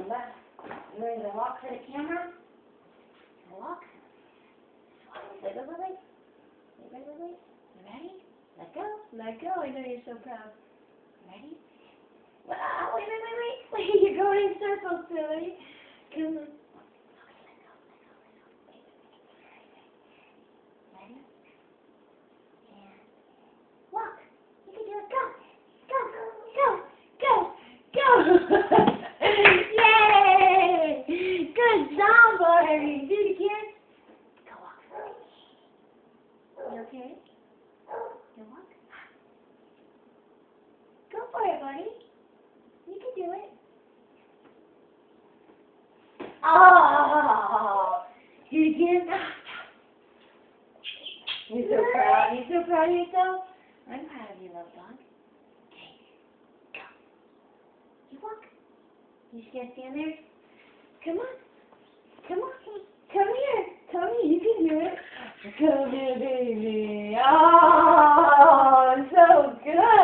You ready to walk for the camera? Walk. Wait. You ready? Let go. Let go. I know you're so proud. Ready? Wait. You're going in circles, silly. Come on. Ready? And walk. You can do it. Go. Yay! Good job, Barbie. Do it again. Go walk. You okay? You walk? Go for it, buddy. You can do it. Oh! Do it again. You're so proud. You're so proud of yourself. I'm proud of you, love dog. Okay. Go. You walk. You just gonna stand there? Come on. Come here. You can do it. Come here, baby. Oh, so good.